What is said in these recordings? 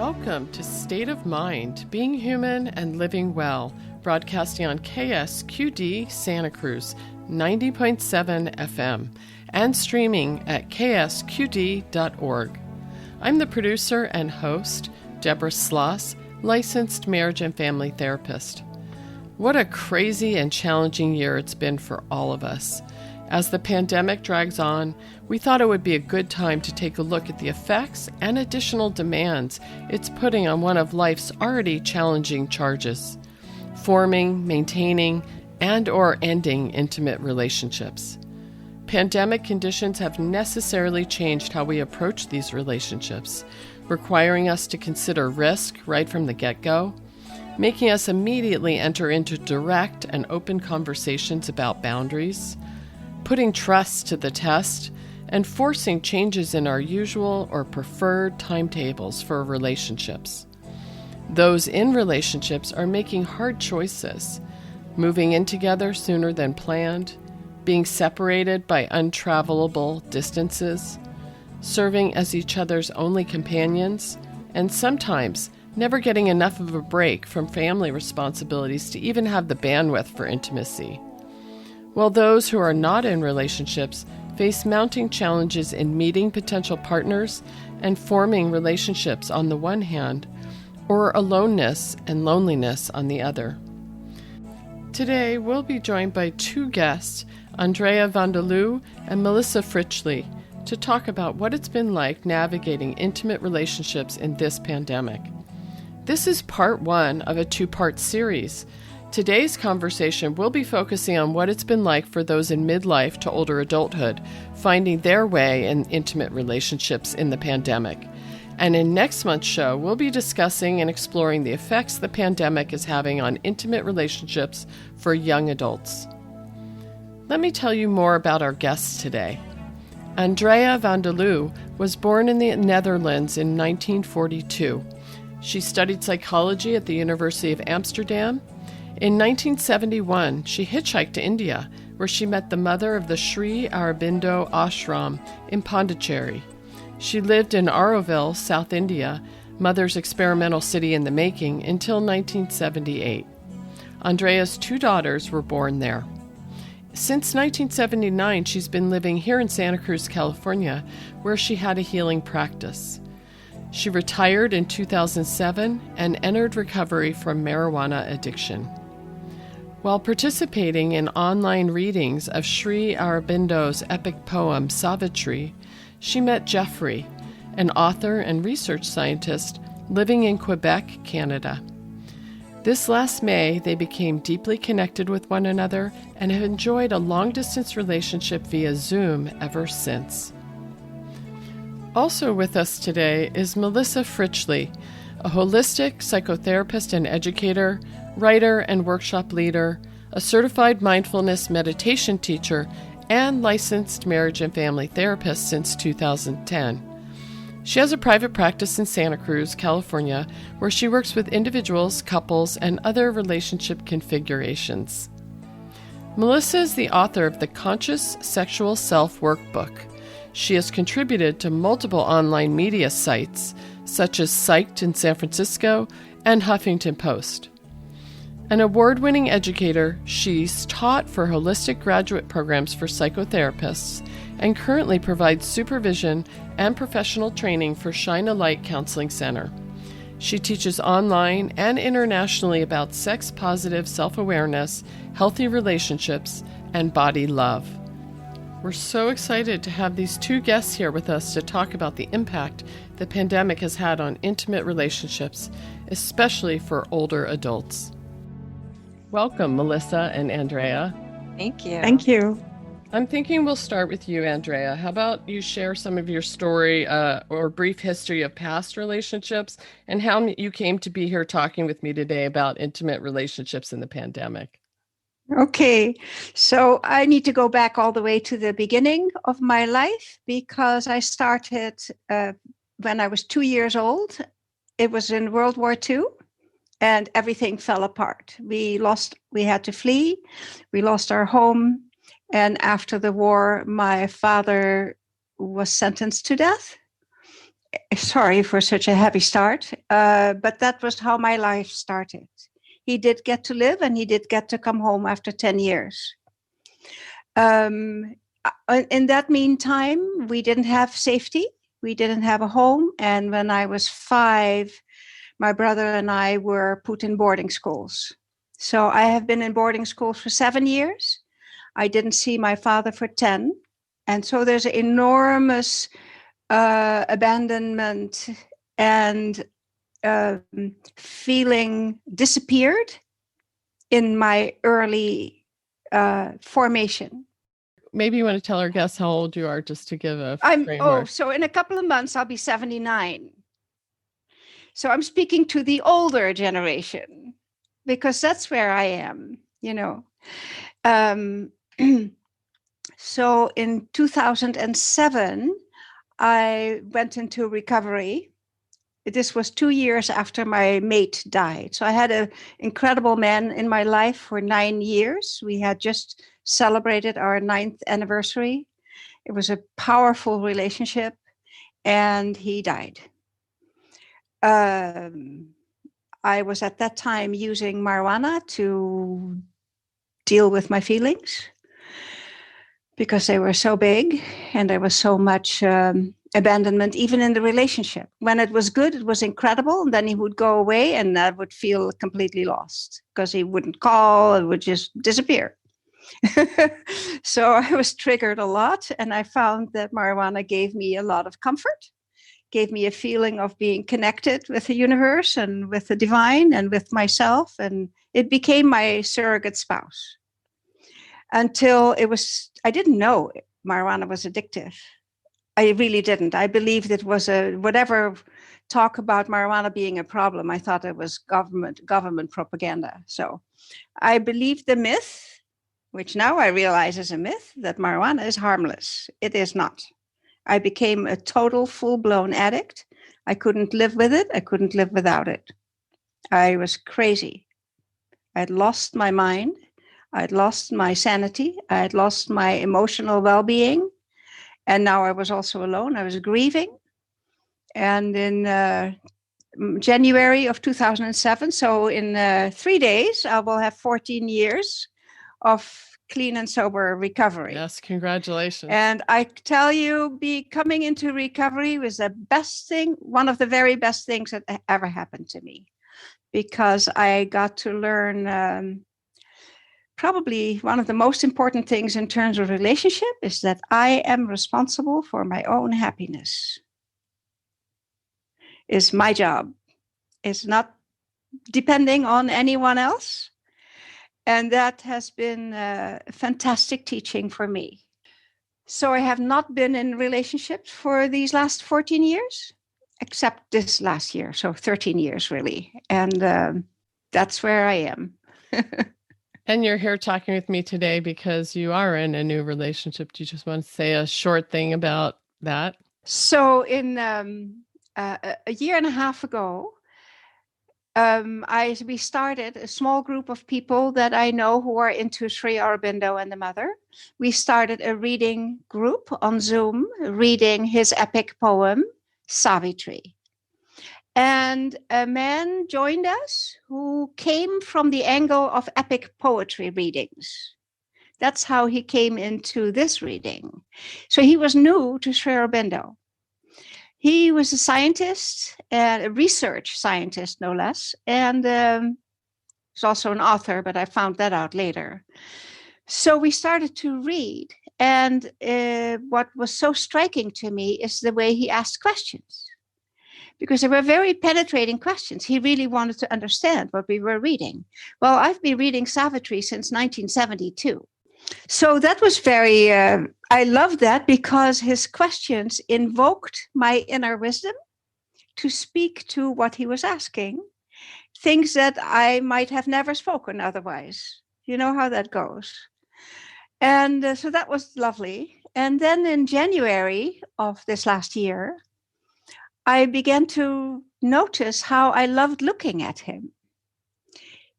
Welcome to State of Mind, Being Human and Living Well, broadcasting on KSQD Santa Cruz, 90.7 FM, and streaming at ksqd.org. I'm the producer and host, Deborah Sloss, licensed marriage and family therapist. What a crazy and challenging year it's been for all of us. As the pandemic drags on, we thought it would be a good time to take a look at the effects and additional demands it's putting on one of life's already challenging charges: forming, maintaining, and/or ending intimate relationships. Pandemic conditions have necessarily changed how we approach these relationships, requiring us to consider risk right from the get-go, making us immediately enter into direct and open conversations about boundaries, putting trust to the test, and forcing changes in our usual or preferred timetables for relationships. Those in relationships are making hard choices, moving in together sooner than planned, being separated by untravelable distances, serving as each other's only companions, and sometimes never getting enough of a break from family responsibilities to even have the bandwidth for intimacy. While those who are not in relationships face mounting challenges in meeting potential partners and forming relationships on the one hand, or aloneness and loneliness on the other. Today, we'll be joined by two guests, Andrea Vanderloo and Melissa Fritchley, to talk about what it's been like navigating intimate relationships in this pandemic. This is part one of a two-part series. Today's conversation will be focusing on what it's been like for those in midlife to older adulthood, finding their way in intimate relationships in the pandemic. And in next month's show, we'll be discussing and exploring the effects the pandemic is having on intimate relationships for young adults. Let me tell you more about our guests today. Andrea Vanderloo was born in the Netherlands in 1942. She studied psychology at the University of Amsterdam. In 1971, she hitchhiked to India, where she met the mother of the Sri Aurobindo Ashram in Pondicherry. She lived in Auroville, South India, mother's experimental city in the making, until 1978. Andrea's two daughters were born there. Since 1979, she's been living here in Santa Cruz, California, where she had a healing practice. She retired in 2007 and entered recovery from marijuana addiction. While participating in online readings of Sri Aurobindo's epic poem Savitri, she met Jeffrey, an author and research scientist living in Quebec, Canada. This last May, they became deeply connected with one another and have enjoyed a long-distance relationship via Zoom ever since. Also with us today is Melissa Fritchley, a holistic psychotherapist and educator, writer and workshop leader, a certified mindfulness meditation teacher, and licensed marriage and family therapist since 2010. She has a private practice in Santa Cruz, California, where she works with individuals, couples, and other relationship configurations. Melissa is the author of the Conscious Sexual Self Workbook. She has contributed to multiple online media sites, such as Psyched in San Francisco and Huffington Post. An award-winning educator, she's taught for holistic graduate programs for psychotherapists and currently provides supervision and professional training for Shine a Light Counseling Center. She teaches online and internationally about sex-positive self-awareness, healthy relationships, and body love. We're so excited to have these two guests here with us to talk about the impact the pandemic has had on intimate relationships, especially for older adults. Welcome, Melissa and Andrea. Thank you. Thank you. I'm thinking we'll start with you, Andrea. How about you share some of your story or brief history of past relationships and how you came to be here talking with me today about intimate relationships in the pandemic? Okay, so I need to go back all the way to the beginning of my life because I started when I was 2 years old. It was in World War II and everything fell apart. We had to flee, we lost our home, and after the war, my father was sentenced to death. sorry for such a heavy start, but that was how my life started. He did get to live, and he did get to come home after 10 years. In that meantime, we didn't have safety. We didn't have a home. And when I was 5, my brother and I were put in boarding schools. So I have been in boarding schools for 7 years. I didn't see my father for 10. And so there's an enormous abandonment and feeling disappeared in my early formation. Maybe you want to tell our guests how old you are, just to give a framework. So in a couple of months, I'll be 79. So I'm speaking to the older generation, because that's where I am, So in 2007, I went into recovery. This was 2 years after my mate died. So I had an incredible man in my life for 9 years. We had just celebrated our 9th anniversary. It was a powerful relationship, and he died. I was at that time using marijuana to deal with my feelings, because they were so big and there was so much abandonment, even in the relationship. When it was good, it was incredible. And then he would go away, and I would feel completely lost because he wouldn't call, it would just disappear. So I was triggered a lot, and I found that marijuana gave me a lot of comfort, gave me a feeling of being connected with the universe and with the divine and with myself. And it became my surrogate spouse. Until I didn't know marijuana was addictive. I really didn't. I believed it was whatever talk about marijuana being a problem, I thought it was government propaganda. So I believed the myth, which now I realize is a myth, that marijuana is harmless. It is not. I became a total full-blown addict. I couldn't live with it. I couldn't live without it. I was crazy. I'd lost my mind. I'd lost my sanity. I had lost my emotional well-being. And now I was also alone. I was grieving. And in January of 2007, so in 3 days, I will have 14 years of clean and sober recovery. Yes, congratulations. And I tell you, coming into recovery was the best thing, one of the very best things that ever happened to me, because I got to learn probably one of the most important things in terms of relationship is that I am responsible for my own happiness. It's my job. It's not depending on anyone else. And that has been a fantastic teaching for me. So I have not been in relationships for these last 14 years, except this last year. So 13 years, really. And that's where I am. And you're here talking with me today because you are in a new relationship. Do you just want to say a short thing about that? So in a year and a half ago, we started a small group of people that I know who are into Sri Aurobindo and the Mother. We started a reading group on Zoom, reading his epic poem, Savitri. And a man joined us who came from the angle of epic poetry readings. That's how he came into this reading. So he was new to Sri Aurobindo. He was a scientist, a research scientist, no less, and he's also an author, but I found that out later. So we started to read, and what was so striking to me is the way he asked questions, because they were very penetrating questions. He really wanted to understand what we were reading. Well, I've been reading Savitri since 1972. So that was very, I loved that because his questions invoked my inner wisdom to speak to what he was asking, things that I might have never spoken otherwise. You know how that goes. And so that was lovely. And then in January of this last year, I began to notice how I loved looking at him.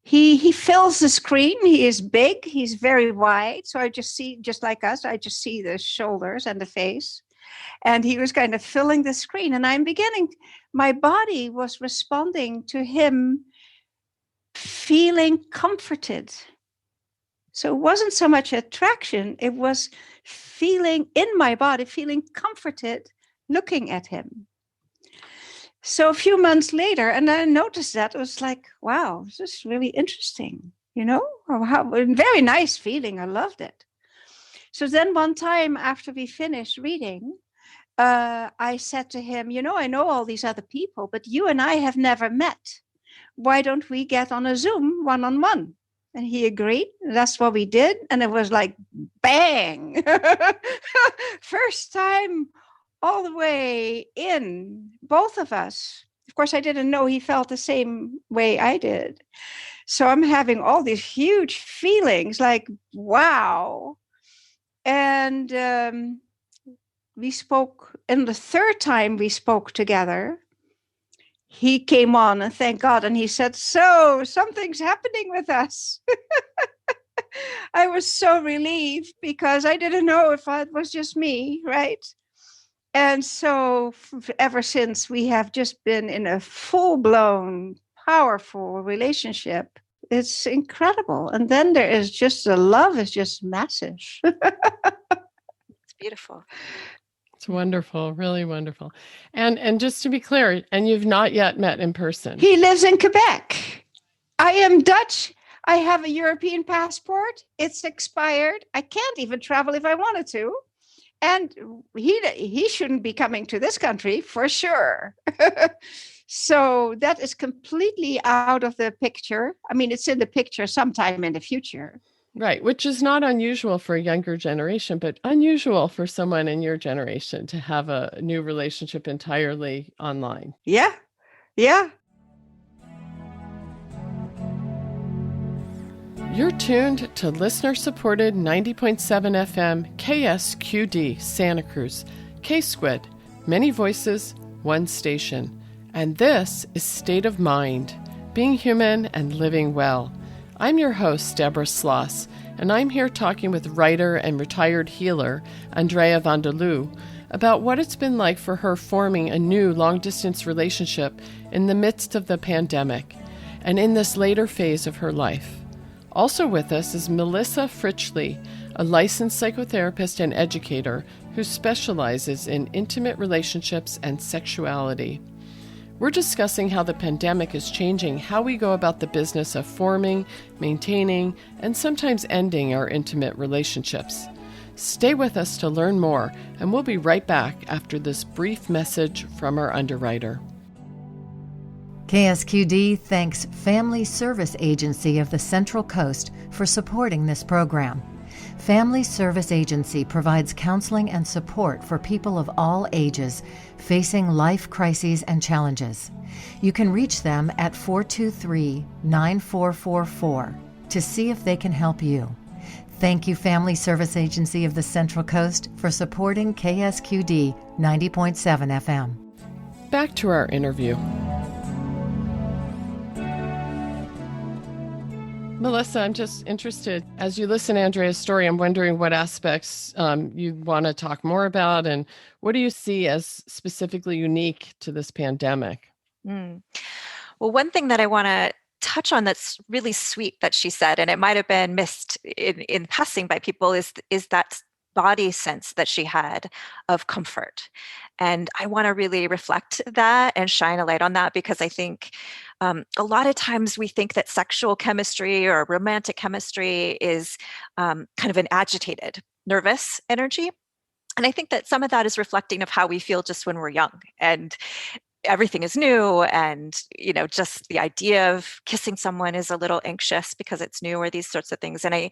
He fills the screen. He is big. He's very wide. So I just see, just like us, I just see the shoulders and the face. And he was kind of filling the screen. And my body was responding to him feeling comforted. So it wasn't so much attraction, it was feeling in my body, feeling comforted looking at him. So a few months later, and I noticed that, it was like, wow, this is really interesting, very nice feeling. I loved it. So then one time after we finished reading, I said to him, I know all these other people, but you and I have never met. Why don't we get on a Zoom one-on-one? And he agreed. That's what we did. And it was like, bang. First time all the way in, both of us. Of course, I didn't know he felt the same way I did. So I'm having all these huge feelings like, wow. And we spoke, and the third time we spoke together, he came on, and thank God, and he said, so something's happening with us. I was so relieved because I didn't know if it was just me, right? And so ever since, we have just been in a full-blown, powerful relationship. It's incredible. And then there is just the love is just massive. It's beautiful. It's wonderful, really wonderful. And just to be clear, and you've not yet met in person. He lives in Quebec. I am Dutch. I have a European passport. It's expired. I can't even travel if I wanted to. And he shouldn't be coming to this country for sure. So that is completely out of the picture. I mean, it's in the picture sometime in the future. Right, which is not unusual for a younger generation, but unusual for someone in your generation to have a new relationship entirely online. Yeah, yeah. You're tuned to listener-supported 90.7 FM KSQD Santa Cruz, K-Squid, many voices, one station. And this is State of Mind, being human and living well. I'm your host, Deborah Sloss, and I'm here talking with writer and retired healer, Andrea van der Loo, about what it's been like for her forming a new long-distance relationship in the midst of the pandemic and in this later phase of her life. Also with us is Melissa Fritchley, a licensed psychotherapist and educator who specializes in intimate relationships and sexuality. We're discussing how the pandemic is changing how we go about the business of forming, maintaining, and sometimes ending our intimate relationships. Stay with us to learn more, and we'll be right back after this brief message from our underwriter. KSQD thanks Family Service Agency of the Central Coast for supporting this program. Family Service Agency provides counseling and support for people of all ages facing life crises and challenges. You can reach them at 423-9444 to see if they can help you. Thank you, Family Service Agency of the Central Coast, for supporting KSQD 90.7 FM. Back to our interview. Melissa, I'm just interested, as you listen to Andrea's story, I'm wondering what aspects you want to talk more about, and what do you see as specifically unique to this pandemic? Well, one thing that I want to touch on that's really sweet that she said, and it might have been missed in passing by people, is that body sense that she had of comfort. And I want to really reflect that and shine a light on that, because I think a lot of times we think that sexual chemistry or romantic chemistry is kind of an agitated, nervous energy. And I think that some of that is reflecting of how we feel just when we're young and everything is new, and just the idea of kissing someone is a little anxious because it's new, or these sorts of things. And I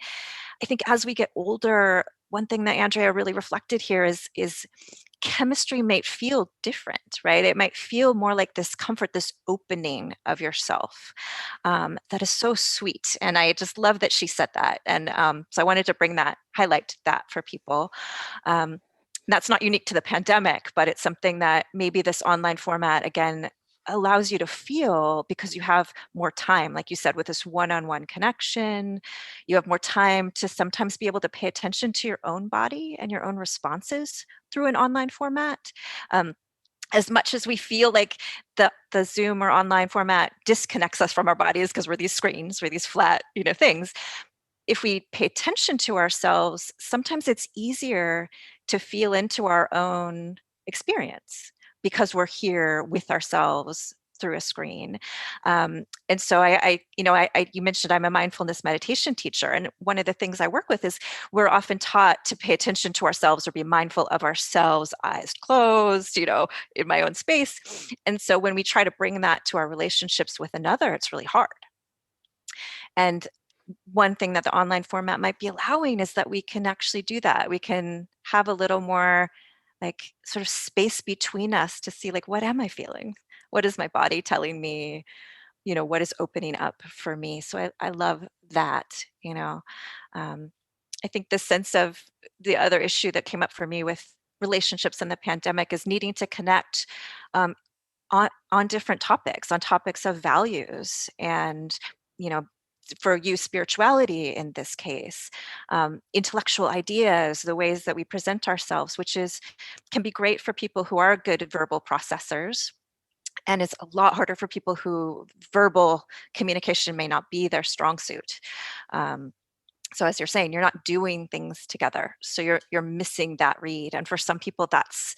think as we get older, one thing that Andrea really reflected here is chemistry might feel different, right? It might feel more like this comfort, this opening of yourself. That is so sweet. And I just love that she said that. And so I wanted to highlight that for people. That's not unique to the pandemic, but it's something that maybe this online format, again, allows you to feel, because you have more time, like you said, with this one-on-one connection. You have more time to sometimes be able to pay attention to your own body and your own responses through an online format. As much as we feel like the Zoom or online format disconnects us from our bodies because we're these screens, we're these flat, things, if we pay attention to ourselves, sometimes it's easier to feel into our own experience because we're here with ourselves through a screen. And so you mentioned I'm a mindfulness meditation teacher. And one of the things I work with is we're often taught to pay attention to ourselves or be mindful of ourselves, eyes closed, in my own space. And so when we try to bring that to our relationships with another, it's really hard. And one thing that the online format might be allowing is that we can actually do that. We can have a little more like sort of space between us to see, like, what am I feeling? What is my body telling me? What is opening up for me? So I love that, I think the sense of the other issue that came up for me with relationships in the pandemic is needing to connect on different topics, on topics of values and, for you, spirituality in this case, intellectual ideas, the ways that we present ourselves, which can be great for people who are good verbal processors. And it's a lot harder for people who verbal communication may not be their strong suit. So as you're saying, you're not doing things together. So you're missing that read. And for some people, that's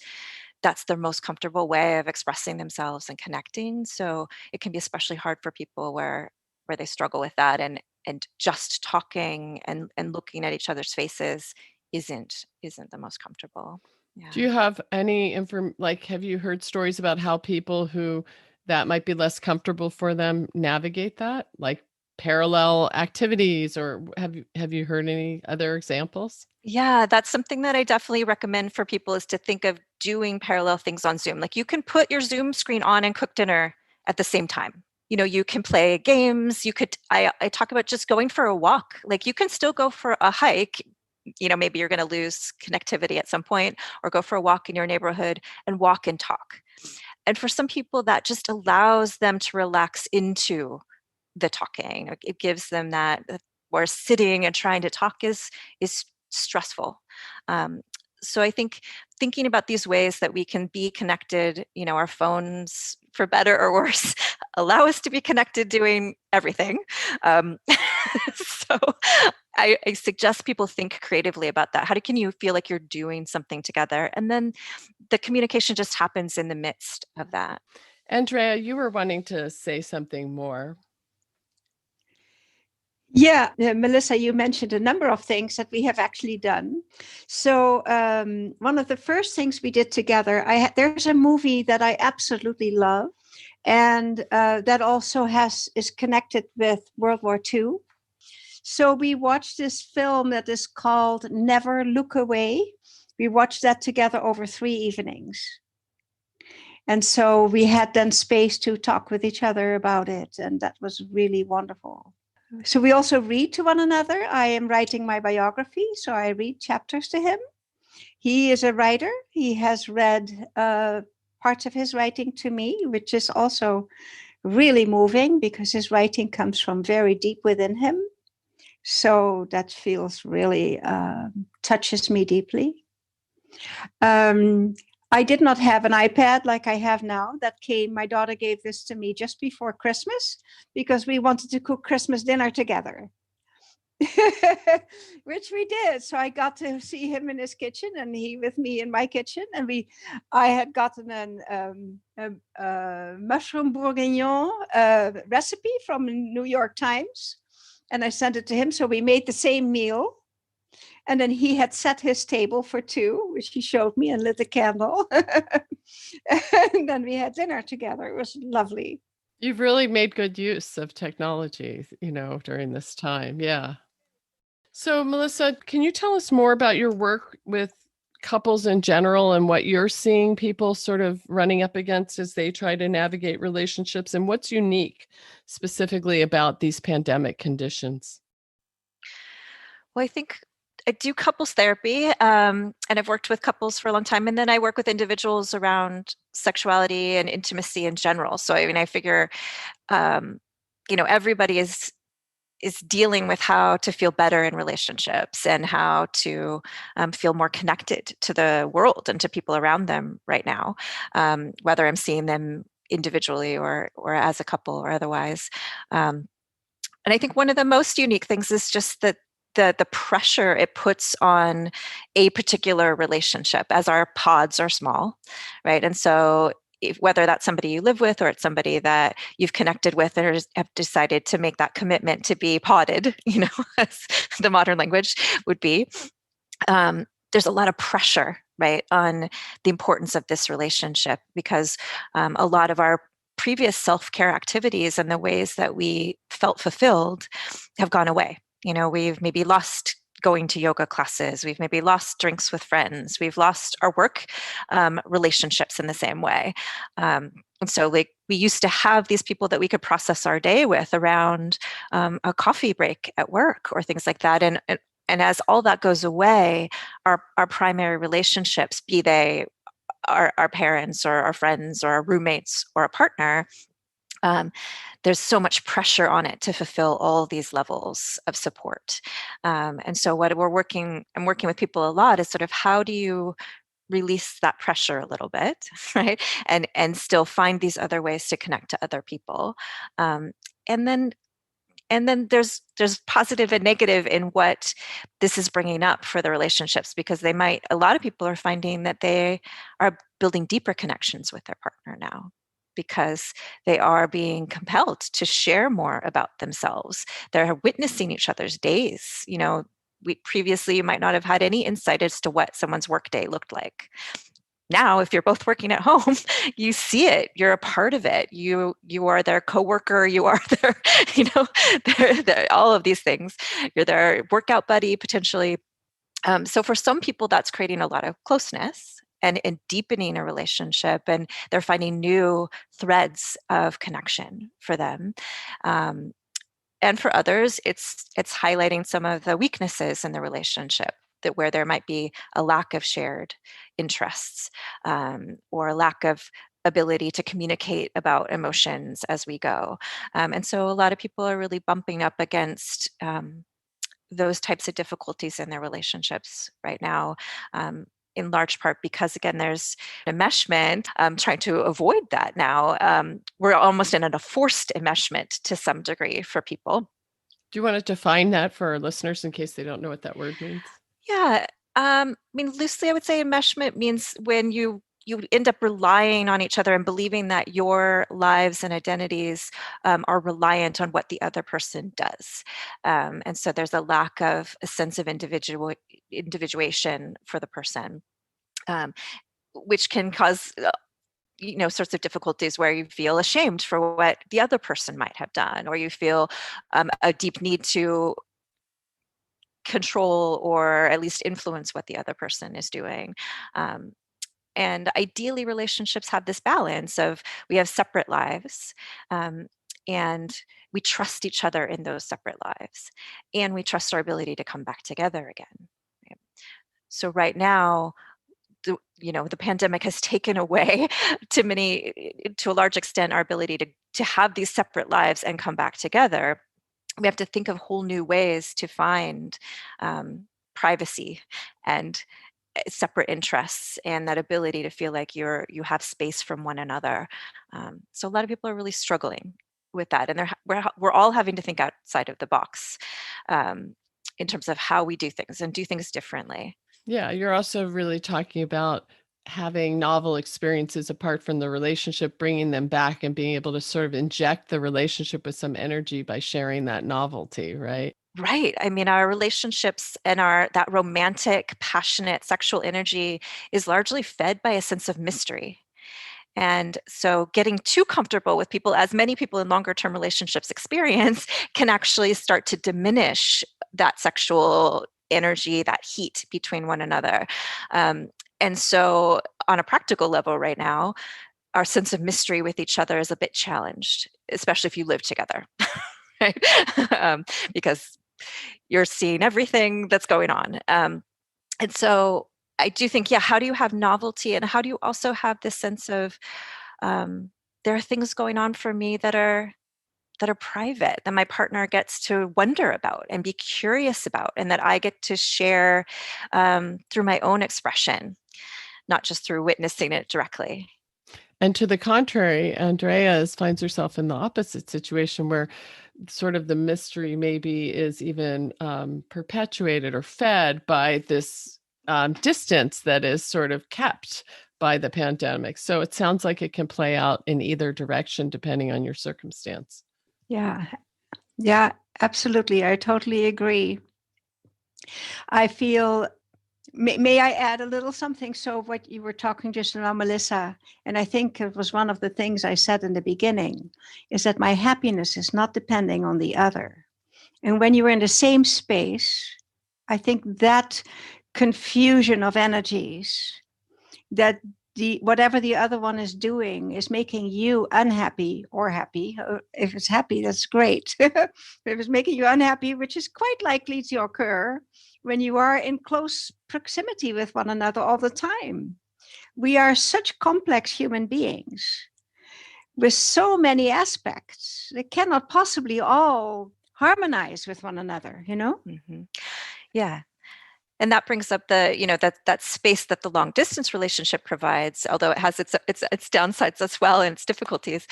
their most comfortable way of expressing themselves and connecting. So it can be especially hard for people where they struggle with that, and just talking and looking at each other's faces isn't the most comfortable. Yeah. Do you have any have you heard stories about how people who that might be less comfortable for them navigate that, like parallel activities, or have you heard any other examples? Yeah, that's something that I definitely recommend for people, is to think of doing parallel things on Zoom. Like, you can put your Zoom screen on and cook dinner at the same time. You can play games. I talk about just going for a walk. Like, you can still go for a hike. Maybe you're going to lose connectivity at some point, or go for a walk in your neighborhood and walk and talk. And for some people, that just allows them to relax into the talking. It gives them that, where sitting and trying to talk is stressful. So I think thinking about these ways that we can be connected, our phones, for better or worse, allow us to be connected doing everything. So I suggest people think creatively about that. How can you feel like you're doing something together? And then the communication just happens in the midst of that. Andrea, you were wanting to say something more. Yeah, Melissa, you mentioned a number of things that we have actually done. So one of the first things we did together, there's a movie that I absolutely love, and that also is connected with World War II. So we watched this film that is called Never Look Away. We watched that together over 3 evenings. And so we had then space to talk with each other about it, and that was really wonderful. So we also read to one another. I am writing my biography, so I read chapters to him. He is a writer. He has read parts of his writing to me, which is also really moving because his writing comes from very deep within him. So that feels really, touches me deeply. I did not have an iPad like I have now. My daughter gave this to me just before Christmas because we wanted to cook Christmas dinner together, which we did. So I got to see him in his kitchen and he with me in my kitchen. And I had gotten a mushroom bourguignon recipe from New York Times, and I sent it to him. So we made the same meal. And then he had set his table for 2, which he showed me, and lit a candle. And then we had dinner together. It was lovely. You've really made good use of technology, during this time. Yeah. So, Melissa, can you tell us more about your work with couples in general and what you're seeing people sort of running up against as they try to navigate relationships, and what's unique specifically about these pandemic conditions? Well, I think I do couples therapy, and I've worked with couples for a long time. And then I work with individuals around sexuality and intimacy in general. So, I mean, I figure, everybody is dealing with how to feel better in relationships and how to feel more connected to the world and to people around them right now, whether I'm seeing them individually or as a couple or otherwise. And I think one of the most unique things is just that the pressure it puts on a particular relationship, as our pods are small, right? And so whether that's somebody you live with or it's somebody that you've connected with or have decided to make that commitment to be podded, as the modern language would be, there's a lot of pressure, right, on the importance of this relationship, because a lot of our previous self-care activities and the ways that we felt fulfilled have gone away. We've maybe lost going to yoga classes. We've maybe lost drinks with friends. We've lost our work relationships in the same way. And so we used to have these people that we could process our day with around a coffee break at work or things like that. And as all that goes away, our primary relationships, be they our parents or our friends or our roommates or a partner, there's so much pressure on it to fulfill all these levels of support. And so what I'm working with people a lot is sort of, how do you release that pressure a little bit, right? And still find these other ways to connect to other people. And then there's positive and negative in what this is bringing up for the relationships, because a lot of people are finding that they are building deeper connections with their partner now, because they are being compelled to share more about themselves. They're witnessing each other's days. Previously you might not have had any insight as to what someone's workday looked like. Now, if you're both working at home, you see it. You're a part of it. You are their coworker. You are their, all of these things. You're their workout buddy potentially. So for some people, that's creating a lot of closeness and deepening a relationship, and they're finding new threads of connection for them. And for others, it's highlighting some of the weaknesses in the relationship, that where there might be a lack of shared interests, or a lack of ability to communicate about emotions as we go. And so a lot of people are really bumping up against those types of difficulties in their relationships right now, in large part because, again, there's enmeshment, trying to avoid that now. We're almost in a forced enmeshment to some degree for people. Do you want to define that for our listeners in case they don't know what that word means? Yeah. Loosely, I would say enmeshment means when you end up relying on each other and believing that your lives and identities are reliant on what the other person does. And so there's a lack of a sense of individuation for the person, which can cause sorts of difficulties where you feel ashamed for what the other person might have done, or you feel a deep need to control or at least influence what the other person is doing. And ideally, relationships have this balance of, we have separate lives, and we trust each other in those separate lives, and we trust our ability to come back together again. Right? So right now, the pandemic has taken away to a large extent, our ability to have these separate lives and come back together. We have to think of whole new ways to find privacy and separate interests, and that ability to feel like you have space from one another. So a lot of people are really struggling with that, and we're all having to think outside of the box in terms of how we do things and do things differently. Yeah, you're also really talking about having novel experiences apart from the relationship, bringing them back and being able to sort of inject the relationship with some energy by sharing that novelty, right? Right. Our relationships and that romantic, passionate sexual energy is largely fed by a sense of mystery. And so getting too comfortable with people, as many people in longer term relationships experience, can actually start to diminish that sexual energy, that heat between one another. And so on a practical level right now, our sense of mystery with each other is a bit challenged, especially if you live together, right? Because you're seeing everything that's going on. And so I do think, yeah, how do you have novelty, and how do you also have this sense of there are things going on for me that are private, that my partner gets to wonder about and be curious about, and that I get to share through my own expression, not just through witnessing it directly. And to the contrary, Andrea finds herself in the opposite situation where sort of the mystery maybe is even perpetuated or fed by this distance that is sort of kept by the pandemic. So it sounds like it can play out in either direction depending on your circumstance. Yeah. Yeah, absolutely. I totally agree. I feel, may I add a little something? So what you were talking just now, Melissa, and I think it was one of the things I said in the beginning, is that my happiness is not depending on the other. And when you're in the same space, I think that confusion of energies, that whatever the other one is doing is making you unhappy or happy. If it's happy, that's great. If it's making you unhappy, which is quite likely to occur when you are in close proximity with one another all the time. We are such complex human beings with so many aspects. They cannot possibly all harmonize with one another, you know? Mm-hmm. Yeah. And that brings up the, that space that the long distance relationship provides, although it has its downsides as well and its difficulties,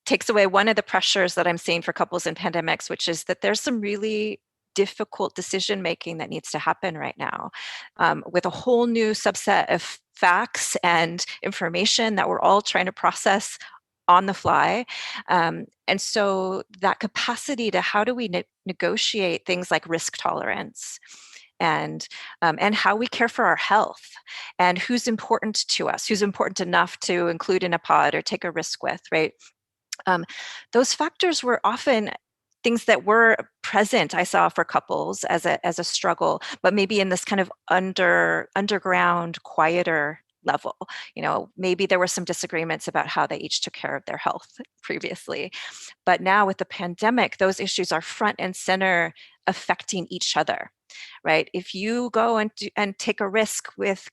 takes away one of the pressures that I'm seeing for couples in pandemics, which is that there's some really difficult decision making that needs to happen right now, with a whole new subset of facts and information that we're all trying to process on the fly. And so that capacity to how do we negotiate things like risk tolerance, and how we care for our health, and who's important to us, who's important enough to include in a pod or take a risk with, right? Those factors were often things that were present, I saw, for couples as a struggle, but maybe in this kind of underground, quieter level. Maybe there were some disagreements about how they each took care of their health previously. But now with the pandemic, those issues are front and center, affecting each other, right? If you go and take a risk with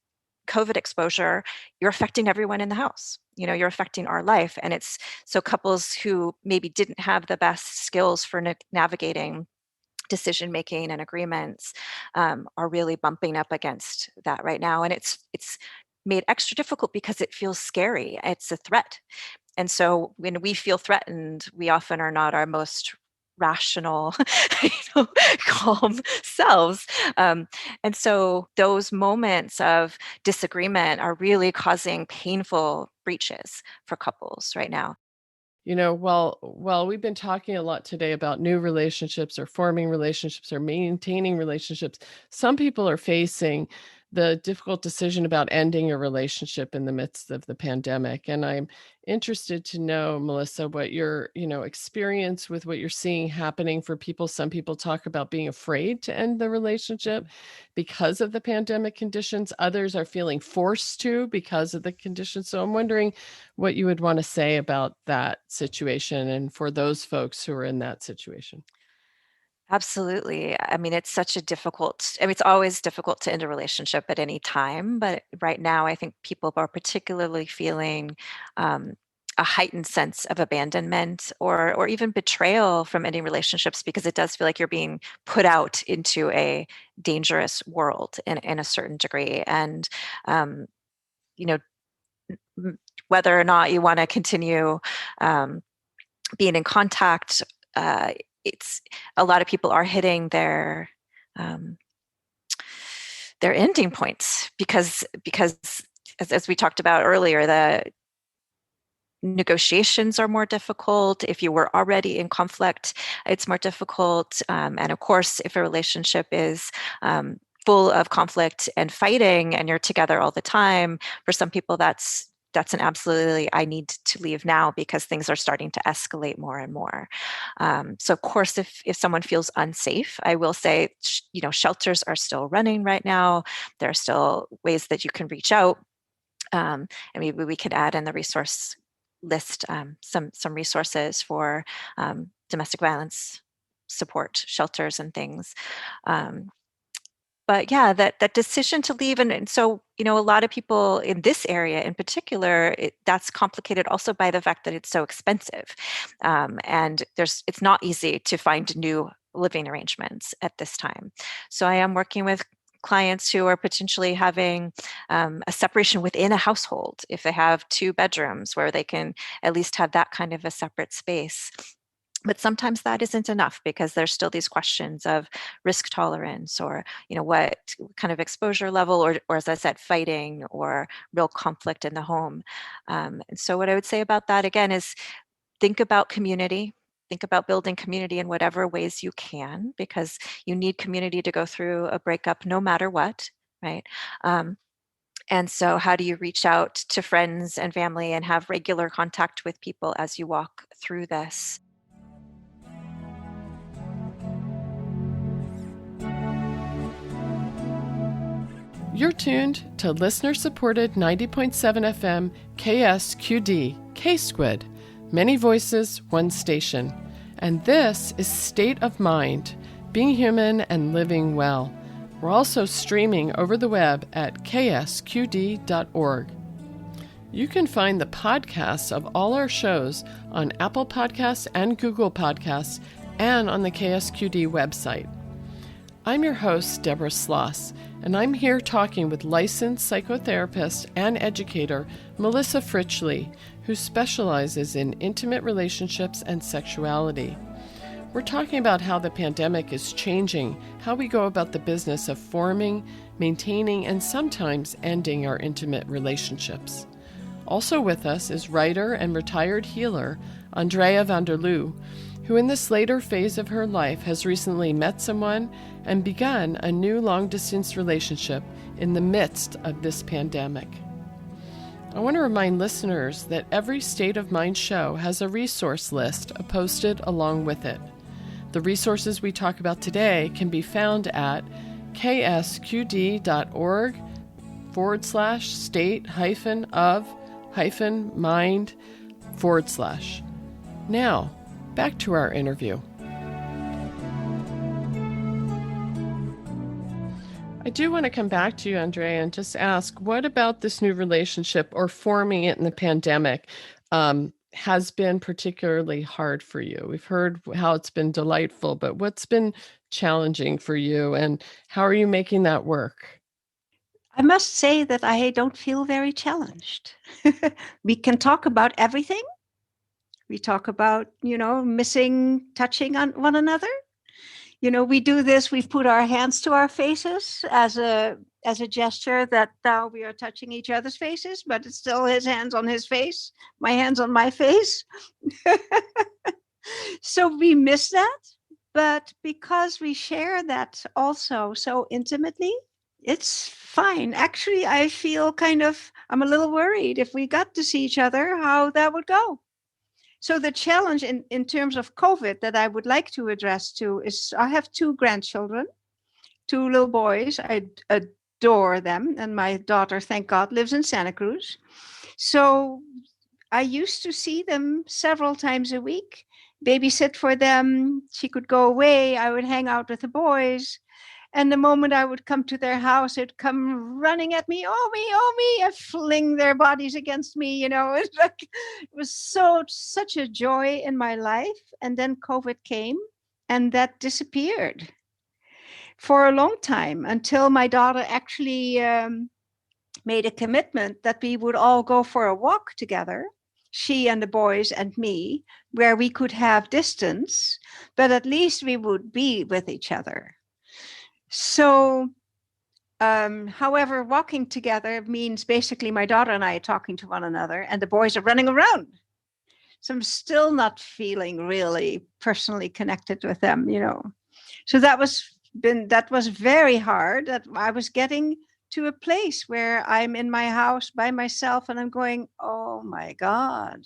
COVID exposure, you're affecting everyone in the house. You're affecting our life. And it's so couples who maybe didn't have the best skills for navigating decision making and agreements are really bumping up against that right now. And it's made extra difficult because it feels scary. It's a threat. And so when we feel threatened, we often are not our most rational, calm selves. And so those moments of disagreement are really causing painful breaches for couples right now. Well, we've been talking a lot today about new relationships or forming relationships or maintaining relationships. Some people are facing the difficult decision about ending a relationship in the midst of the pandemic. And I'm interested to know, Melissa, what your, experience with what you're seeing happening for people. Some people talk about being afraid to end the relationship because of the pandemic conditions. Others are feeling forced to because of the conditions. So I'm wondering what you would want to say about that situation and for those folks who are in that situation. Absolutely. I mean, it's always difficult to end a relationship at any time, but right now I think people are particularly feeling a heightened sense of abandonment or even betrayal from ending relationships, because it does feel like you're being put out into a dangerous world in a certain degree. And, you know, whether or not you want to continue being in contact, it's a lot of people are hitting their ending points because as we talked about earlier, the negotiations are more difficult. If you were already in conflict, it's more difficult. And of course, if a relationship is full of conflict and fighting and you're together all the time, for some people that's an absolutely, I need to leave now because things are starting to escalate more and more. So of course, if someone feels unsafe, I will say, shelters are still running right now. There are still ways that you can reach out. And maybe we could add in the resource list some resources for domestic violence support shelters and things. But yeah, that decision to leave, and so, a lot of people in this area in particular, that's complicated also by the fact that it's so expensive, and it's not easy to find new living arrangements at this time. So I am working with clients who are potentially having a separation within a household, if they have 2 bedrooms, where they can at least have that kind of a separate space. But sometimes that isn't enough, because there's still these questions of risk tolerance, or what kind of exposure level, or as I said, fighting or real conflict in the home. And so what I would say about that again is, think about community. Think about building community in whatever ways you can, because you need community to go through a breakup no matter what, right? And so how do you reach out to friends and family and have regular contact with people as you walk through this? You're tuned to listener-supported 90.7 FM KSQD, K-Squid, many voices, one station. And this is State of Mind, being human and living well. We're also streaming over the web at ksqd.org. You can find the podcasts of all our shows on Apple Podcasts and Google Podcasts, and on the KSQD website. I'm your host, Deborah Sloss, and I'm here talking with licensed psychotherapist and educator Melissa Fritchley, who specializes in intimate relationships and sexuality. We're talking about how the pandemic is changing how we go about the business of forming, maintaining, and sometimes ending our intimate relationships. Also with us is writer and retired healer Andrea van der Loo, who in this later phase of her life has recently met someone and begun a new long-distance relationship in the midst of this pandemic. I want to remind listeners that every State of Mind show has a resource list posted along with it. The resources we talk about today can be found at ksqd.org/state-of-mind/. Now, back to our interview. I do want to come back to you, Andrea, and just ask, what about this new relationship or forming it in the pandemic has been particularly hard for you? We've heard how it's been delightful, but what's been challenging for you, and how are you making that work? I must say that I don't feel very challenged. We can talk about everything. We talk about, missing touching on one another. We do this, we put our hands to our faces as a gesture that now we are touching each other's faces, but it's still his hands on his face, my hands on my face. So we miss that, but because we share that also so intimately, it's fine. Actually, I feel I'm a little worried if we got to see each other, how that would go. So the challenge in terms of COVID that I would like to address too is, I have 2 grandchildren, 2 little boys. I adore them. And my daughter, thank God, lives in Santa Cruz. So I used to see them several times a week, babysit for them. She could go away. I would hang out with the boys. And the moment I would come to their house, they'd come running at me, oh me, and fling their bodies against me. It was such a joy in my life. And then COVID came and that disappeared for a long time, until my daughter actually made a commitment that we would all go for a walk together, she and the boys and me, where we could have distance, but at least we would be with each other. So, however, walking together means basically my daughter and I are talking to one another, and the boys are running around. So I'm still not feeling really personally connected with them, So that was very hard. That I was getting to a place where I'm in my house by myself, and I'm going, oh my God,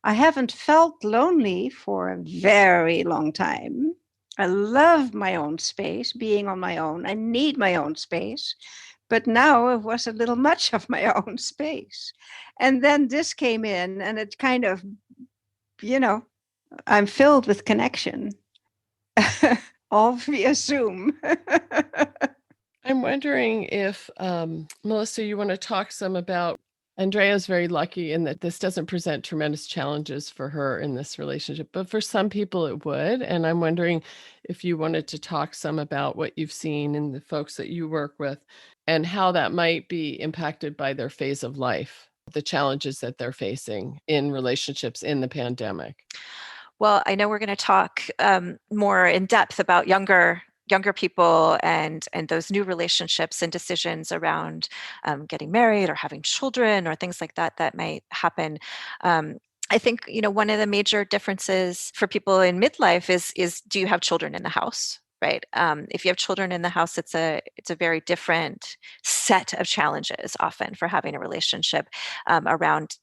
I haven't felt lonely for a very long time. I love my own space, being on my own. I need my own space. But now it was a little much of my own space. And then this came in, and it kind of, I'm filled with connection. all via Zoom. I'm wondering if, Melissa, you want to talk some about Andrea's very lucky in that this doesn't present tremendous challenges for her in this relationship, but for some people it would. And I'm wondering if you wanted to talk some about what you've seen in the folks that you work with and how that might be impacted by their phase of life, the challenges that they're facing in relationships in the pandemic. Well, I know we're going to talk more in depth about younger people and those new relationships and decisions around getting married or having children or things like that that might happen. I think one of the major differences for people in midlife is do you have children in the house? Right. If you have children in the house, it's a very different set of challenges often for having a relationship around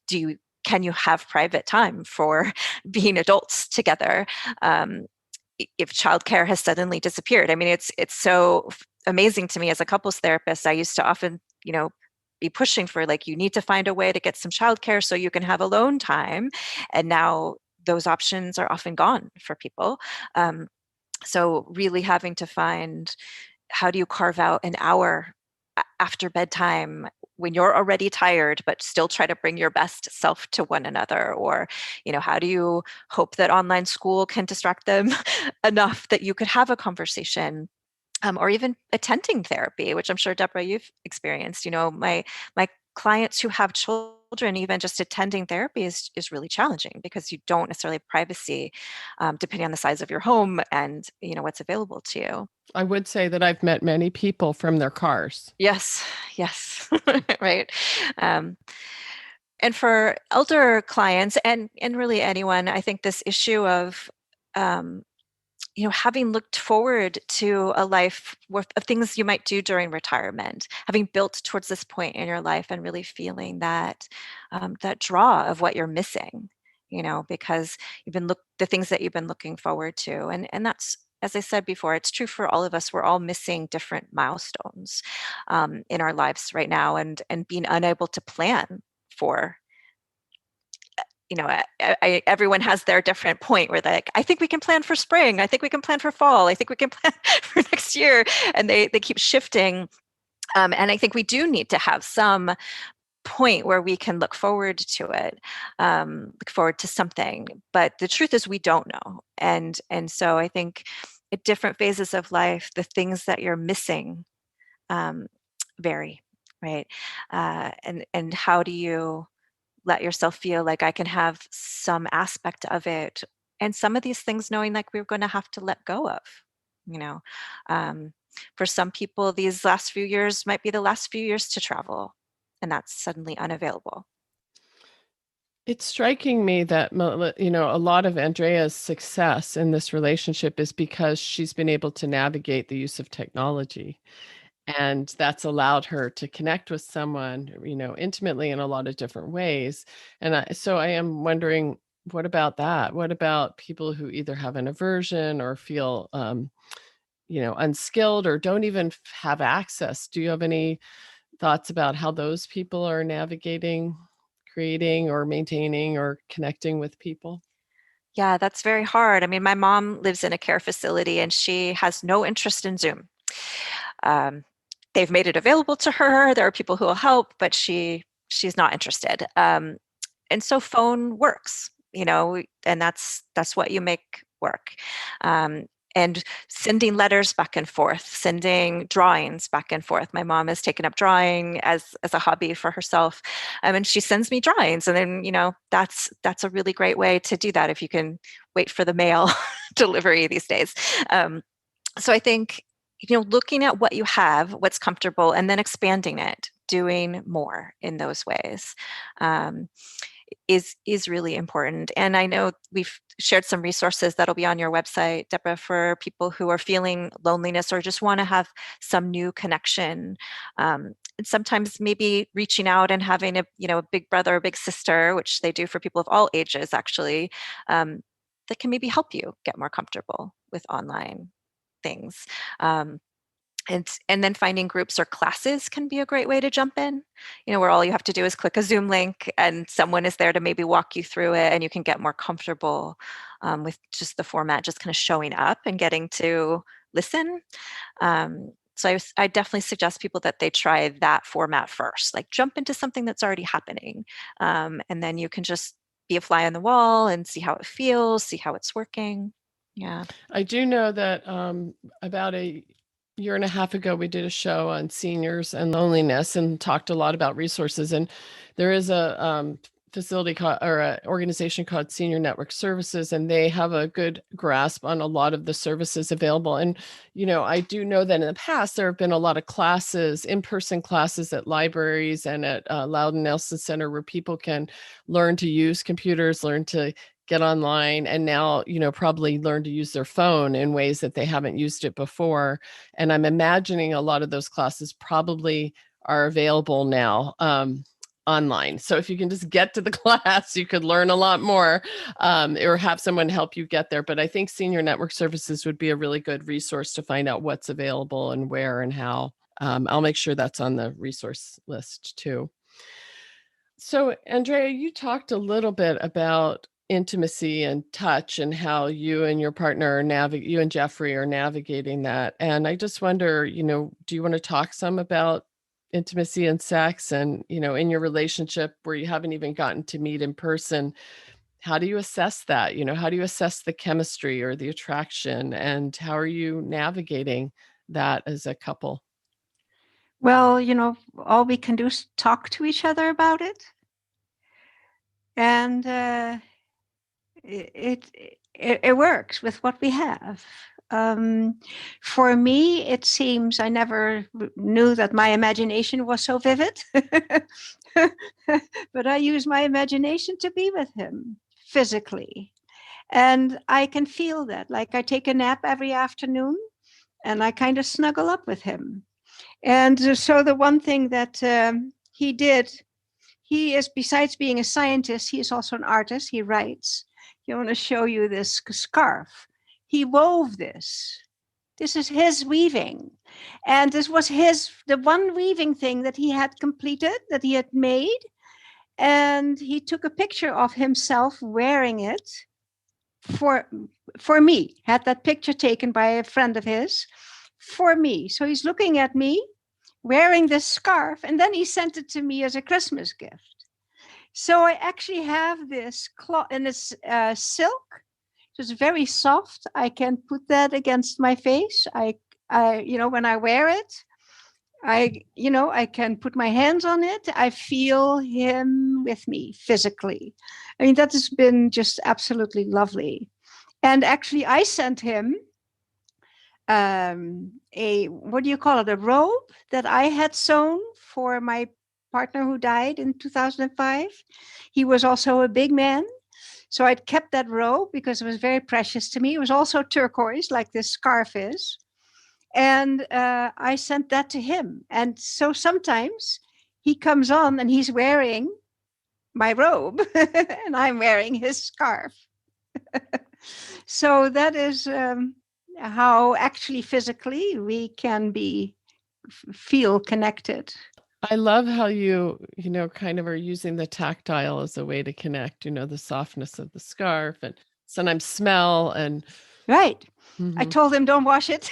can you have private time for being adults together if childcare has suddenly disappeared? I mean, it's so amazing to me as a couples therapist. I used to often, be pushing for like, you need to find a way to get some childcare so you can have alone time. And now those options are often gone for people. So really having to find, how do you carve out an hour after bedtime when you're already tired but still try to bring your best self to one another? Or how do you hope that online school can distract them enough that you could have a conversation, or even attending therapy, which I'm sure, Deborah, you've experienced. My clients who have children, even just attending therapy is really challenging because you don't necessarily have privacy, depending on the size of your home and what's available to you. I would say that I've met many people from their cars. Yes, right. And for elder clients and really anyone, I think this issue of having looked forward to a life worth of things you might do during retirement, having built towards this point in your life and really feeling that that draw of what you're missing, because the things that you've been looking forward to, and that's, as I said before, it's true for all of us. We're all missing different milestones in our lives right now, and being unable to plan for. Everyone has their different point where they're like, I think we can plan for spring. I think we can plan for fall. I think we can plan for next year. And they keep shifting. And I think we do need to have some point where we can look forward to it, look forward to something. But the truth is we don't know. And so I think at different phases of life, the things that you're missing vary, right? And how do you let yourself feel like I can have some aspect of it, and some of these things knowing like we're going to have to let go of. For some people, these last few years might be the last few years to travel, and that's suddenly unavailable. It's striking me that, a lot of Andrea's success in this relationship is because she's been able to navigate the use of technology. And that's allowed her to connect with someone, intimately in a lot of different ways. And so I am wondering, what about that? What about people who either have an aversion or feel, unskilled or don't even have access? Do you have any thoughts about how those people are navigating, creating or maintaining or connecting with people? Yeah, that's very hard. I mean, my mom lives in a care facility and she has no interest in Zoom. They've made it available to her. There are people who will help, but she's not interested. And so phone works, and that's what you make work. And sending letters back and forth, sending drawings back and forth. My mom has taken up drawing as a hobby for herself, and she sends me drawings. And then that's a really great way to do that if you can wait for the mail delivery these days. So I think looking at what you have, what's comfortable, and then expanding it, doing more in those ways, is really important. And I know we've shared some resources that'll be on your website, Deborah, for people who are feeling loneliness or just want to have some new connection. And sometimes maybe reaching out and having a big brother or big sister, which they do for people of all ages, actually, that can maybe help you get more comfortable with online things. And then finding groups or classes can be a great way to jump in, where all you have to do is click a Zoom link and someone is there to maybe walk you through it, and you can get more comfortable with just the format, just kind of showing up and getting to listen. So I definitely suggest people that they try that format first, like jump into something that's already happening. And then you can just be a fly on the wall and see how it feels, see how it's working. Yeah. I do know that about a year and a half ago, we did a show on seniors and loneliness and talked a lot about resources. And there is a facility called, or an organization called Senior Network Services, and they have a good grasp on a lot of the services available. And, I do know that in the past, there have been a lot of classes, in-person classes at libraries and at Loudon Nelson Center, where people can learn to use computers, learn to get online, and now, probably learn to use their phone in ways that they haven't used it before. And I'm imagining a lot of those classes probably are available now online. So if you can just get to the class, you could learn a lot more, or have someone help you get there. But I think Senior Network Services would be a really good resource to find out what's available and where and how. I'll make sure that's on the resource list too. So Andrea, you talked a little bit about intimacy and touch and how you and your partner you and Jeffrey are navigating that. And I just wonder, do you want to talk some about intimacy and sex and, in your relationship where you haven't even gotten to meet in person, how do you assess that? How do you assess the chemistry or the attraction, and how are you navigating that as a couple? Well, all we can do is talk to each other about it. And it works with what we have. For me, it seems I never knew that my imagination was so vivid, but I use my imagination to be with him physically. And I can feel that, like I take a nap every afternoon and I kind of snuggle up with him. And so the one thing that he did, he is, besides being a scientist, he is also an artist. He writes. I want to show you this scarf. He wove this. This is his weaving. And this was the one weaving thing that he had completed, that he had made. And he took a picture of himself wearing it for me. Had that picture taken by a friend of his for me. So he's looking at me wearing this scarf, and then he sent it to me as a Christmas gift. So I actually have this cloth, and it's silk. It's very soft. I can put that against my face. I when I wear it, I can put my hands on it. I feel him with me physically. I mean, that has been just absolutely lovely. And actually, I sent him a robe that I had sewn for my partner who died in 2005. He was also a big man, so I'd kept that robe because it was very precious to me. It was also turquoise, like this scarf is, and I sent that to him. And so sometimes he comes on and he's wearing my robe and I'm wearing his scarf. So that is how actually physically we can feel connected. I love how you kind of are using the tactile as a way to connect, the softness of the scarf and sometimes smell and. Right. I told him, don't wash it.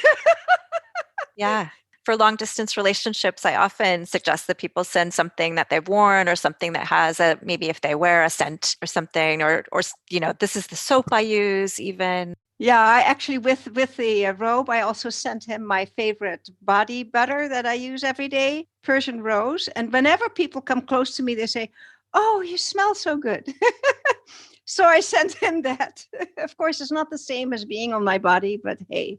Yeah. For long distance relationships, I often suggest that people send something that they've worn or something that has maybe if they wear a scent or something, or this is the soap I use even. Yeah, I actually, with the robe, I also sent him my favorite body butter that I use every day, Persian Rose. And whenever people come close to me, they say, "Oh, you smell so good." So I sent him that. Of course, it's not the same as being on my body, but hey.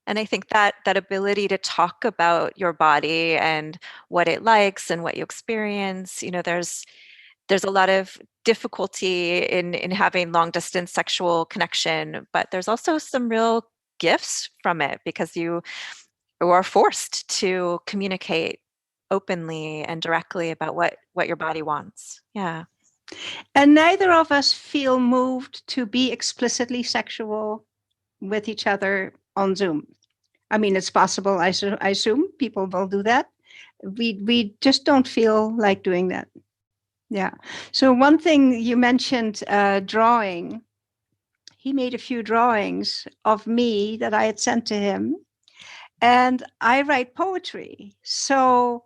And I think that ability to talk about your body and what it likes and what you experience, there's a lot of difficulty in having long distance sexual connection, but there's also some real gifts from it because you are forced to communicate openly and directly about what your body wants. Yeah. And neither of us feel moved to be explicitly sexual with each other on Zoom. I mean, it's possible. I assume people will do that. We just don't feel like doing that. Yeah. So one thing you mentioned, drawing. He made a few drawings of me that I had sent to him, and I write poetry. So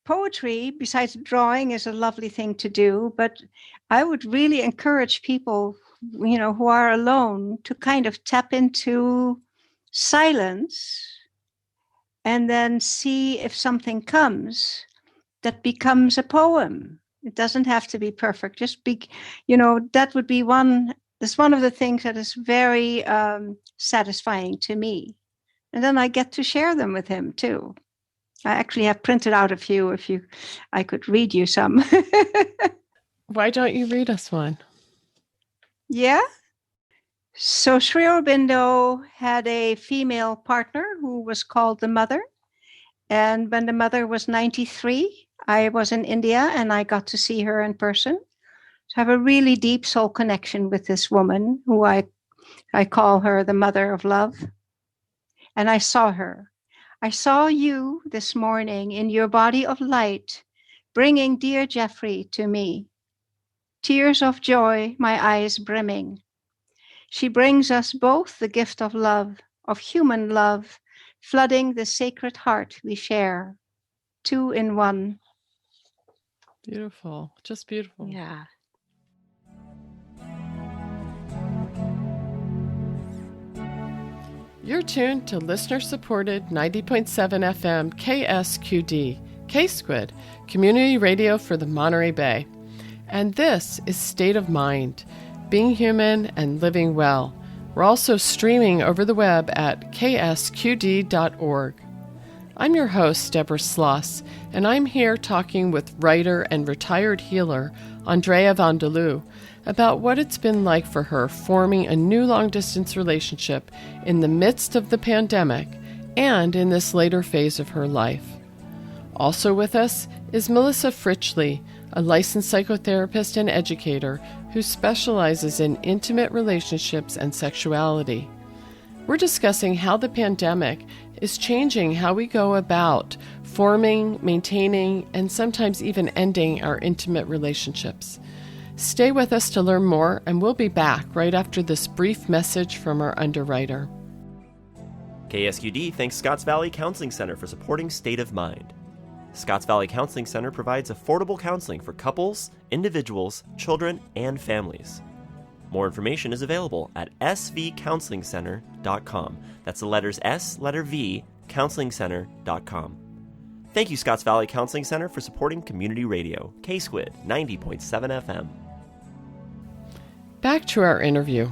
poetry, besides drawing, is a lovely thing to do. But I would really encourage people, who are alone, to kind of tap into silence and then see if something comes that becomes a poem. It doesn't have to be perfect. Just that would be that's one of the things that is very satisfying to me. And then I get to share them with him too. I actually have printed out a few. I could read you some. Why don't you read us one? Yeah. So Sri Aurobindo had a female partner who was called the Mother. And when the Mother was 93, I was in India and I got to see her in person. So I have a really deep soul connection with this woman who I call her the Mother of Love. And I saw her. I saw you this morning in your body of light, bringing dear Jeffrey to me. Tears of joy, my eyes brimming. She brings us both the gift of love, of human love, flooding the sacred heart we share. Two in one. Beautiful. Just beautiful. Yeah. You're tuned to listener-supported 90.7 FM KSQD, K-Squid, community radio for the Monterey Bay. And this is State of Mind, being human and living well. We're also streaming over the web at ksqd.org. I'm your host, Deborah Sloss, and I'm here talking with writer and retired healer Andrea Vandeleu about what it's been like for her forming a new long-distance relationship in the midst of the pandemic and in this later phase of her life. Also with us is Melissa Fritchley, a licensed psychotherapist and educator who specializes in intimate relationships and sexuality. We're discussing how the pandemic is changing how we go about forming, maintaining, and sometimes even ending our intimate relationships. Stay with us to learn more, and we'll be back right after this brief message from our underwriter. KSQD thanks Scotts Valley Counseling Center for supporting State of Mind. Scotts Valley Counseling Center provides affordable counseling for couples, individuals, children, and families. More information is available at svcounselingcenter.com. That's the letters S, letter V, counselingcenter.com. Thank you, Scotts Valley Counseling Center, for supporting community radio, K-Squid 90.7 FM. Back to our interview.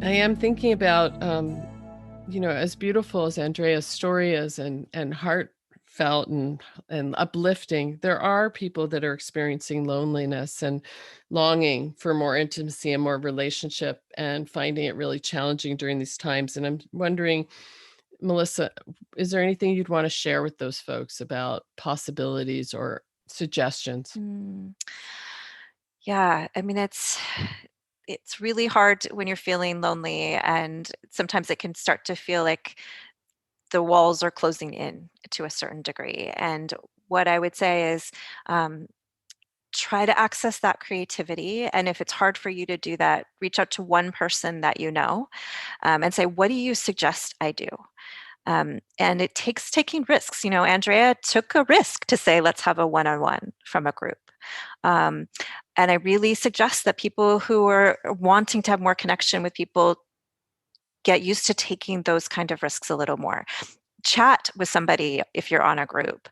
I am thinking about, as beautiful as Andrea's story is and heartfelt and uplifting, there are people that are experiencing loneliness and longing for more intimacy and more relationship and finding it really challenging during these times. And I'm wondering, Melissa, is there anything you'd want to share with those folks about possibilities or suggestions? Yeah, I mean, it's really hard when you're feeling lonely, and sometimes it can start to feel like the walls are closing in to a certain degree. And what I would say is try to access that creativity. And if it's hard for you to do that, reach out to one person that you know and say, what do you suggest I do? And it takes taking risks. Andrea took a risk to say, let's have a one-on-one from a group. And I really suggest that people who are wanting to have more connection with people get used to taking those kind of risks a little more. Chat with somebody if you're on a group.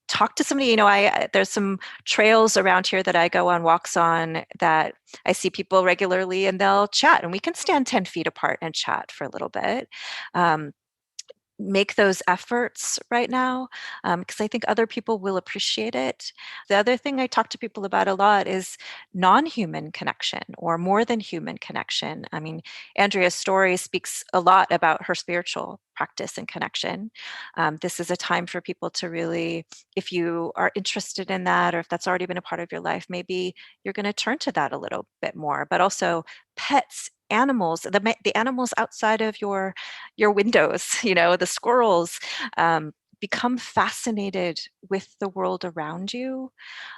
Talk to somebody. There's some trails around here that I go on walks on that I see people regularly, and they'll chat, and we can stand 10 feet apart and chat for a little bit. make those efforts right now, because I think other people will appreciate it. The other thing I talk to people about a lot is non-human connection or more than human connection. I mean, Andrea's story speaks a lot about her spiritual practice and connection. This is a time for people to really, if you are interested in that, or if that's already been a part of your life, maybe you're going to turn to that a little bit more. But also pets, animals, the animals outside of your windows, the squirrels, become fascinated with the world around you.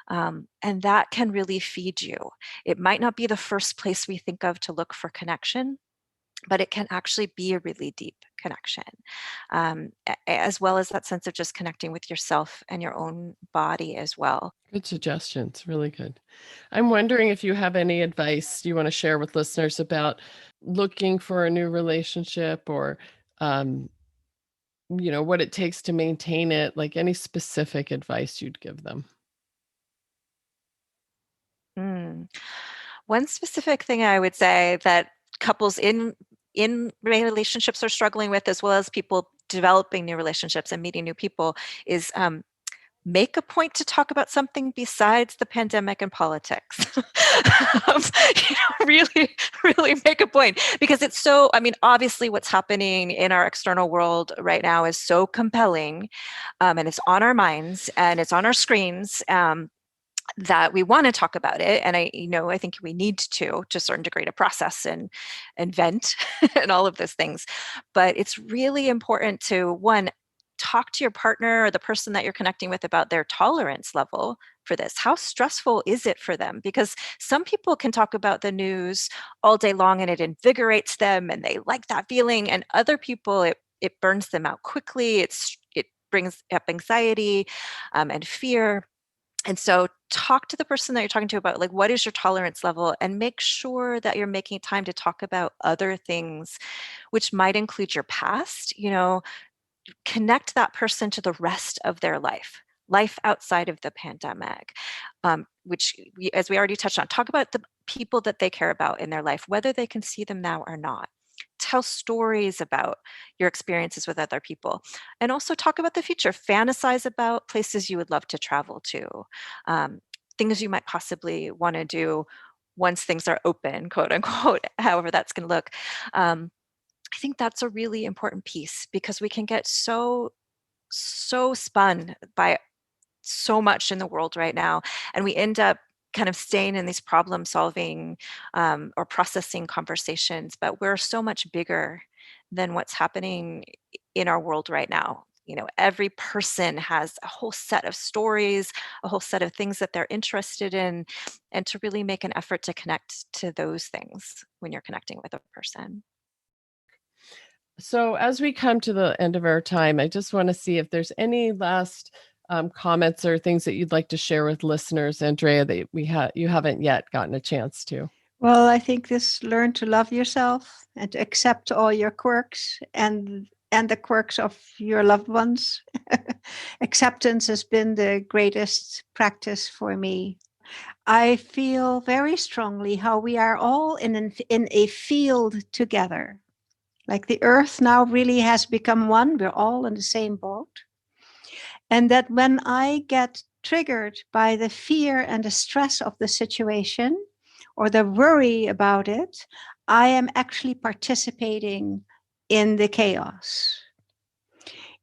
And that can really feed you. It might not be the first place we think of to look for connection, but it can actually be a really deep connection, as well as that sense of just connecting with yourself and your own body as well. Good suggestions. Really good. I'm wondering if you have any advice you want to share with listeners about looking for a new relationship or, um, what it takes to maintain it, like any specific advice you'd give them. Mm. One specific thing I would say that couples in relationships are struggling with, as well as people developing new relationships and meeting new people, is make a point to talk about something besides the pandemic and politics. Really, really make a point, because it's so, I mean, obviously what's happening in our external world right now is so compelling, and it's on our minds and it's on our screens. That we want to talk about it, and I think we need to a certain degree to process and vent and all of those things. But it's really important to, one, talk to your partner or the person that you're connecting with about their tolerance level for this. How stressful is it for them? Because some people can talk about the news all day long and it invigorates them and they like that feeling, and other people it burns them out quickly. It brings up anxiety and fear. And so talk to the person that you're talking to about, like, what is your tolerance level, and make sure that you're making time to talk about other things, which might include your past. Connect that person to the rest of their life outside of the pandemic, which, as we already touched on, talk about the people that they care about in their life, whether they can see them now or not. Tell stories about your experiences with other people, and also talk about the future. Fantasize about places you would love to travel to, things you might possibly want to do once things are open, quote unquote, however that's going to look. I think that's a really important piece, because we can get so spun by so much in the world right now, and we end up kind of staying in these problem solving or processing conversations, but we're so much bigger than what's happening in our world right now. Every person has a whole set of stories, a whole set of things that they're interested in, and to really make an effort to connect to those things when you're connecting with a person. So, as we come to the end of our time, I just want to see if there's any last comments or things that you'd like to share with listeners, Andrea, that you haven't yet gotten a chance to. Well, I think this learn to love yourself and to accept all your quirks and the quirks of your loved ones. Acceptance has been the greatest practice for me. I feel very strongly how we are all in a field together. Like the earth now really has become one. We're all in the same boat. And that when I get triggered by the fear and the stress of the situation or the worry about it, I am actually participating in the chaos.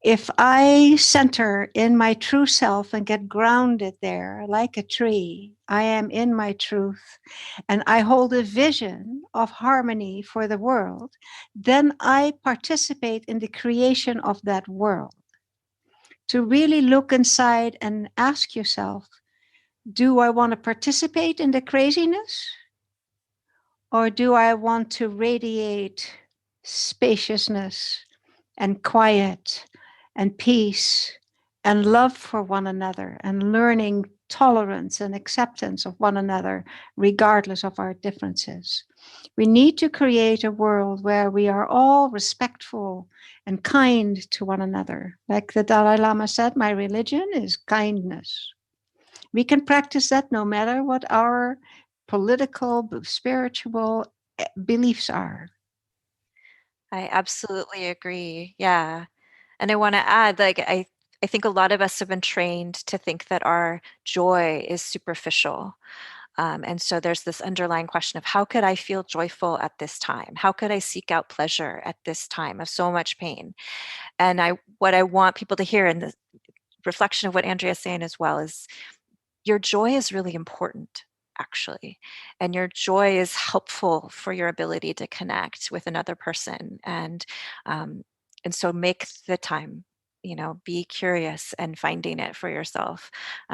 If I center in my true self and get grounded there like a tree, I am in my truth, and I hold a vision of harmony for the world, then I participate in the creation of that world. To really look inside and ask yourself, do I want to participate in the craziness? Or do I want to radiate spaciousness and quiet and peace and love for one another and learning tolerance and acceptance of one another, regardless of our differences? We need to create a world where we are all respectful and kind to one another. Like the Dalai Lama said, my religion is kindness. We can practice that no matter what our political, spiritual beliefs are. I absolutely agree. Yeah. And I want to add, like, I think a lot of us have been trained to think that our joy is superficial. And so there's this underlying question of, how could I feel joyful at this time? How could I seek out pleasure at this time of so much pain? And what I want people to hear, in the reflection of what Andrea's saying as well, is your joy is really important, actually. And your joy is helpful for your ability to connect with another person. And so make the time, be curious and finding it for yourself.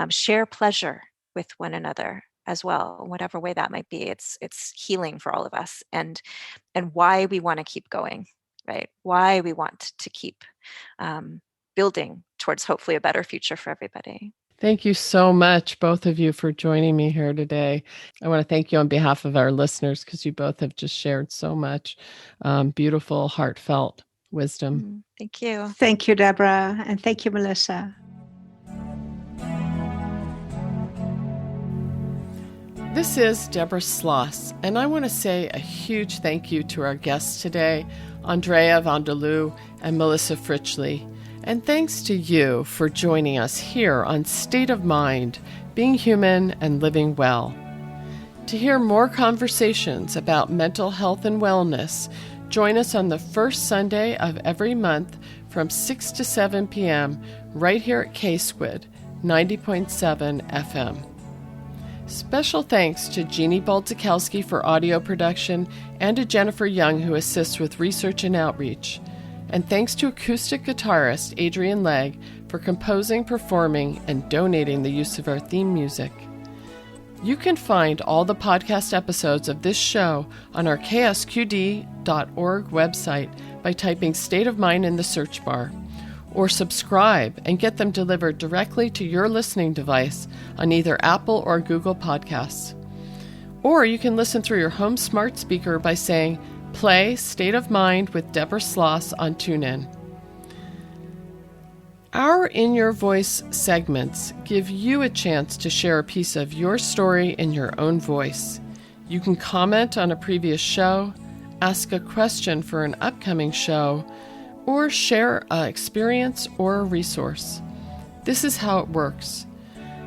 Share pleasure with one another as well, whatever way that might be. It's healing for all of us, and why we want to keep going, right? Why we want to keep building towards hopefully a better future for everybody. Thank you so much, both of you, for joining me here today. I want to thank you on behalf of our listeners, because you both have just shared so much beautiful, heartfelt wisdom. Thank you. Thank you, Deborah. And thank you, Melissa. This is Deborah Sloss, and I want to say a huge thank you to our guests today, Andrea Vanderloo and Melissa Fritchley. And thanks to you for joining us here on State of Mind, Being Human and Living Well. To hear more conversations about mental health and wellness, join us on the first Sunday of every month from 6 to 7 p.m. right here at K-Squid, 90.7 FM. Special thanks to Jeannie Baldzikowski for audio production, and to Jennifer Young, who assists with research and outreach. And thanks to acoustic guitarist Adrian Legg for composing, performing, and donating the use of our theme music. You can find all the podcast episodes of this show on our ksqd.org website by typing State of Mind in the search bar, or subscribe and get them delivered directly to your listening device on either Apple or Google Podcasts. Or you can listen through your home smart speaker by saying, "Play State of Mind with Deborah Sloss" on TuneIn. Our In Your Voice segments give you a chance to share a piece of your story in your own voice. You can comment on a previous show, ask a question for an upcoming show, or share an experience or a resource. This is how it works.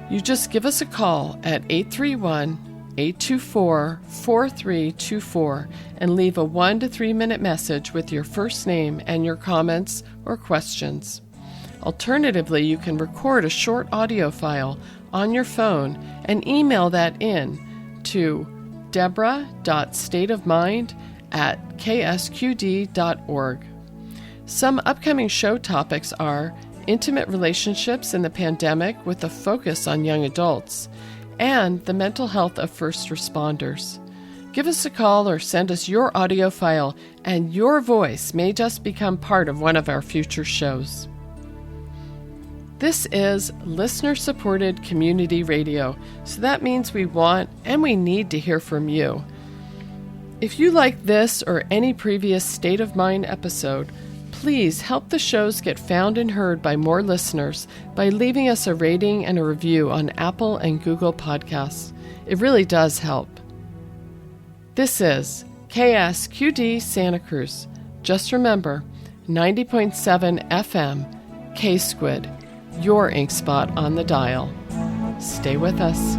You just give us a call at 831-824-4324 and leave a 1 to 3 minute message with your first name and your comments or questions. Alternatively, you can record a short audio file on your phone and email that in to deborah.stateofmind@ksqd.org. Some upcoming show topics are intimate relationships in the pandemic with a focus on young adults, and the mental health of first responders. Give us a call or send us your audio file, and your voice may just become part of one of our future shows. This is listener-supported community radio, so that means we want and we need to hear from you. If you like this or any previous State of Mind episode, please help the shows get found and heard by more listeners by leaving us a rating and a review on Apple and Google Podcasts. It really does help. This is KSQD Santa Cruz. Just remember, 90.7 FM, K-Squid, your ink spot on the dial. Stay with us.